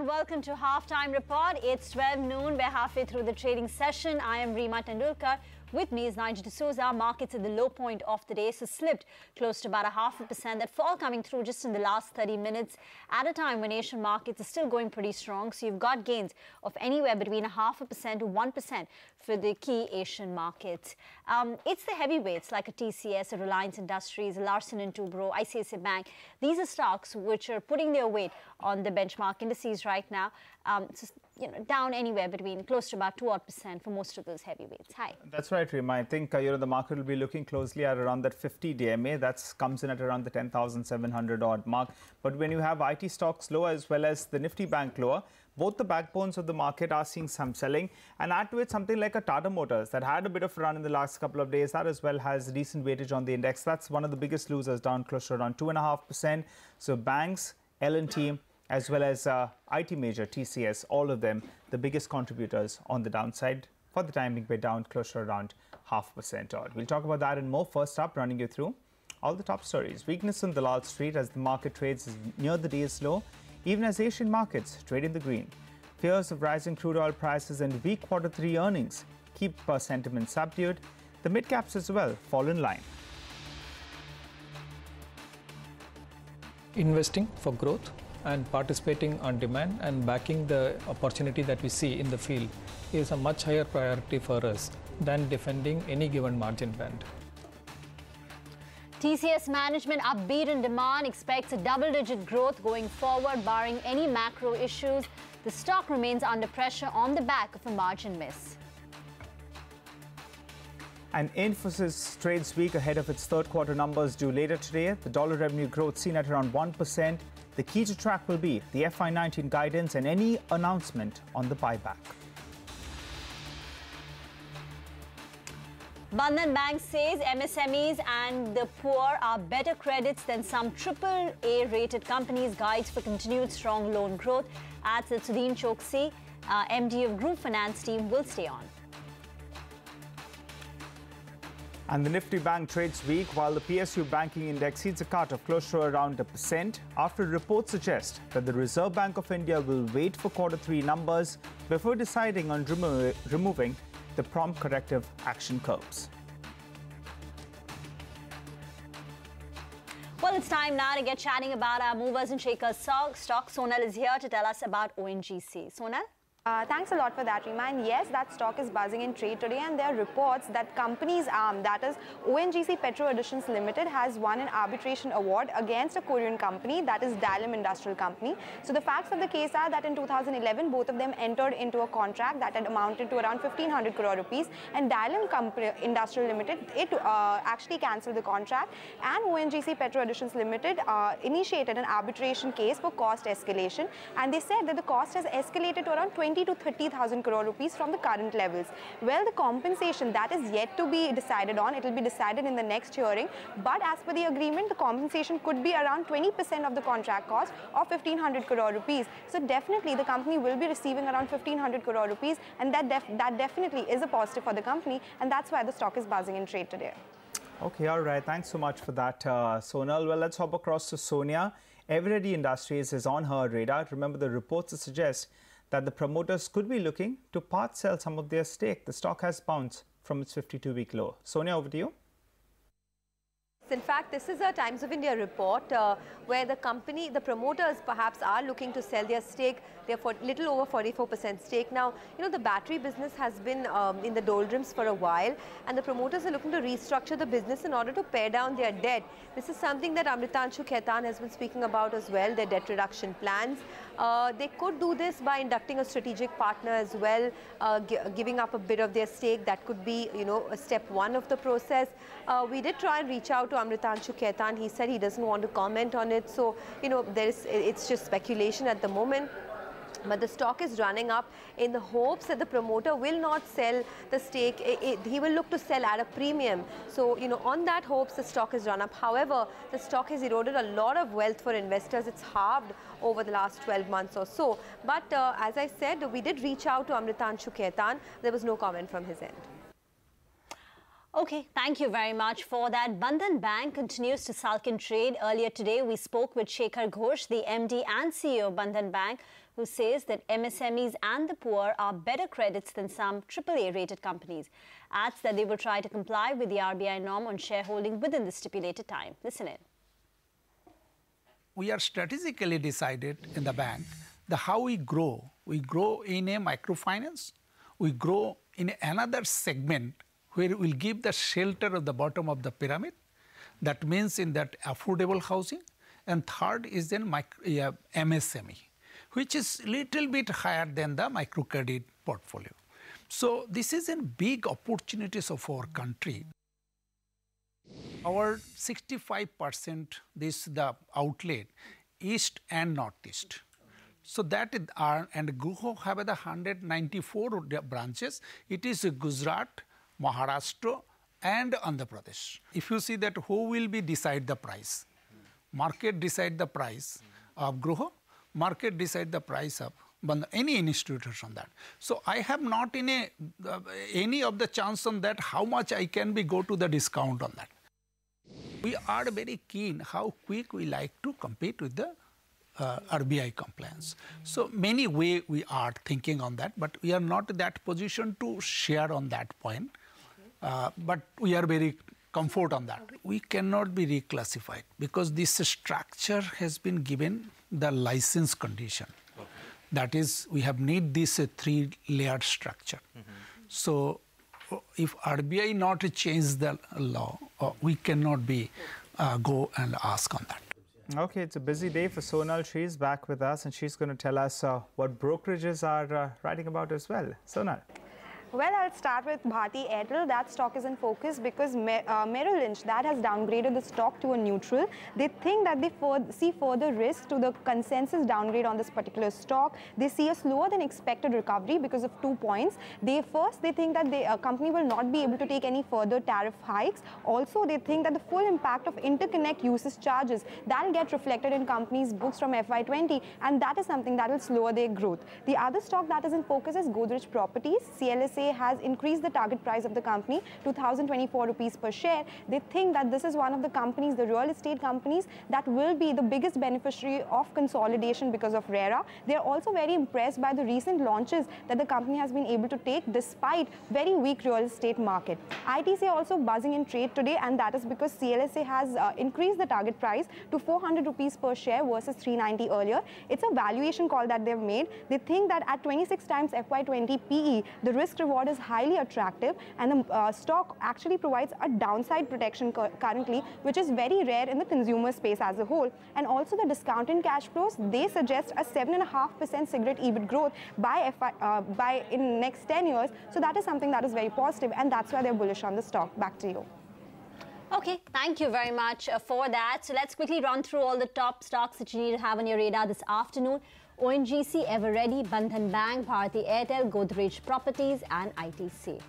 welcome to Halftime Report. It's 12 noon. We're halfway through the trading session. I am Reema Tendulkar. With me is Nigel D'Souza. Markets at the low point of the day, so slipped close to about 0.5%. That fall coming through just in the last 30 minutes at a time when Asian markets are still going pretty strong. So you've got gains of anywhere between 0.5% to 1% for the key Asian markets. It's the heavyweights like a TCS, a Reliance Industries, a Larsen & Toubro, ICICI Bank. These are stocks which are putting their weight on the benchmark indices right now. Down anywhere between close to about 2% for most of those heavyweights. Hi. That's right, Reema. I think the market will be looking closely at around that 50 DMA. That comes in at around the 10,700 odd mark. But when you have IT stocks lower as well as the Nifty Bank lower, both the backbones of the market are seeing some selling. And add to it something like a Tata Motors that had a bit of a run in the last couple of days. That as well has decent weightage on the index. That's one of the biggest losers, down close to around 2.5%. So banks, L&T, as well as IT major, TCS, all of them, the biggest contributors on the downside. For the time being, we're down close to around 0.5% odd. We'll talk about that and more. First up, running you through all the top stories. Weakness on Dalal Street as the market trades near the day's low, even as Asian markets trade in the green. Fears of rising crude oil prices and weak Q3 earnings keep sentiment subdued. The mid-caps as well fall in line. Investing for growth and participating on demand and backing the opportunity that we see in the field is a much higher priority for us than defending any given margin band. TCS management upbeat in demand, expects a double-digit growth going forward, barring any macro issues. The stock remains under pressure on the back of a margin miss. And Infosys trades weak ahead of its third quarter numbers due later today. The dollar revenue growth seen at around 1%. The key to track will be the FY19 guidance and any announcement on the buyback. Bandhan Bank says MSMEs and the poor are better credits than some AAA rated companies. Guides for continued strong loan growth. Adds that Sudhin Choksi, MD of Group Finance team, will stay on. And the Nifty Bank trades weak while the PSU banking index sees a cut of close to around 1% after reports suggest that the Reserve Bank of India will wait for Q3 numbers before deciding on removing the prompt corrective action curbs. Well, it's time now to get chatting about our movers and shakers stock. Sonal is here to tell us about ONGC. Sonal? Thanks a lot for that, Reema. And yes, that stock is buzzing in trade today, and there are reports that company's arm, that is ONGC Petro Additions Limited, has won an arbitration award against a Korean company, that is Dalim Industrial Company. So the facts of the case are that in 2011, both of them entered into a contract that had amounted to around 1,500 crore rupees, and Dalim Industrial Limited, it actually cancelled the contract, and ONGC Petro Additions Limited initiated an arbitration case for cost escalation, and they said that the cost has escalated to around 20 to 30,000 crore rupees from the current levels. Well, the compensation, that is yet to be decided on. It will be decided in the next hearing. But as per the agreement, the compensation could be around 20% of the contract cost of 1,500 crore rupees. So definitely the company will be receiving around 1,500 crore rupees, and that definitely is a positive for the company, and that's why the stock is buzzing in trade today. Okay, all right. Thanks so much for that, Sonal. Well, let's hop across to Sonia. Eveready Industries is on her radar. Remember, the reports suggest that the promoters could be looking to part sell some of their stake. The stock has bounced from its 52-week low. Sonia, over to you. In fact, this is a Times of India report where the promoters perhaps are looking to sell their stake. They're for little over 44% stake. Now, the battery business has been in the doldrums for a while, and the promoters are looking to restructure the business in order to pare down their debt. This is something that Amritanshu Khaitan has been speaking about as well, their debt reduction plans. They could do this by inducting a strategic partner as well, giving up a bit of their stake. That could be, a step one of the process. We did try and reach out to Amritanshu Khaitan. He said he doesn't want to comment on it. So, it's just speculation at the moment. But the stock is running up in the hopes that the promoter will not sell the stake. He will look to sell at a premium. So, on that hopes, the stock has run up. However, the stock has eroded a lot of wealth for investors. It's halved over the last 12 months or so. But as I said, we did reach out to Amritanshu Khaitan. There was no comment from his end. Okay, thank you very much for that. Bandhan Bank continues to sulk in trade. Earlier today, we spoke with Shekhar Ghosh, the MD and CEO of Bandhan Bank, who says that MSMEs and the poor are better credits than some AAA rated companies. Adds that they will try to comply with the RBI norm on shareholding within the stipulated time. Listen in. We are strategically decided in the bank how we grow. We grow in a microfinance. We grow in another segment where we'll give the shelter at the bottom of the pyramid. That means in that affordable housing. And third is then MSME, which is little bit higher than the microcredit portfolio. So this is a big opportunities of our country. Our 65% the outlet east and northeast. So that is and Gruho have the 194 branches. It is Gujarat, Maharashtra, and Andhra Pradesh. If you see that who will be decide the price, market decide the price of Gruho, market decide the price of any institution on that. So I have not in any of the chance on that how much I can be go to the discount on that. We are very keen how quick we like to compete with the RBI compliance. So many way we are thinking on that, but we are not in that position to share on that point. But we are very comfort on that. We cannot be reclassified because this structure has been given the license condition. Okay. That is, we have need this 3-layered structure. So if RBI not change the law, we cannot be go and ask on that. Okay, it's a busy day for Sonal. She's back with us and she's going to tell us what brokerages are writing about as well. Sonal. Well, I'll start with Bharti Airtel. That stock is in focus because Merrill Lynch, that has downgraded the stock to a neutral. They think that they see further risk to the consensus downgrade on this particular stock. They see a slower than expected recovery because of 2 points. They think that the company will not be able to take any further tariff hikes. Also, they think that the full impact of interconnect usage charges, that will get reflected in companies' books from FY20, and that is something that will slow their growth. The other stock that is in focus is Godrej Properties. CLSA has increased the target price of the company to 1,024 rupees per share. They think that this is one of the companies, the real estate companies, that will be the biggest beneficiary of consolidation because of RERA. They are also very impressed by the recent launches that the company has been able to take despite very weak real estate market. ITC also buzzing in trade today, and that is because CLSA has increased the target price to 400 rupees per share versus 390 earlier. It's a valuation call that they've made. They think that at 26 times FY20 PE, the risk reward is highly attractive, and the stock actually provides a downside protection currently, which is very rare in the consumer space as a whole. And also the discount in cash flows, they suggest a 7.5% cigarette EBIT growth by in next 10 years. So that is something that is very positive, and that's why they're bullish on the stock. Back to you. Okay, thank you very much for that. So let's quickly run through all the top stocks that you need to have on your radar this afternoon. ONGC, Ever Ready, Bandhan Bank, Bharti Airtel, Godrej Properties and ITC.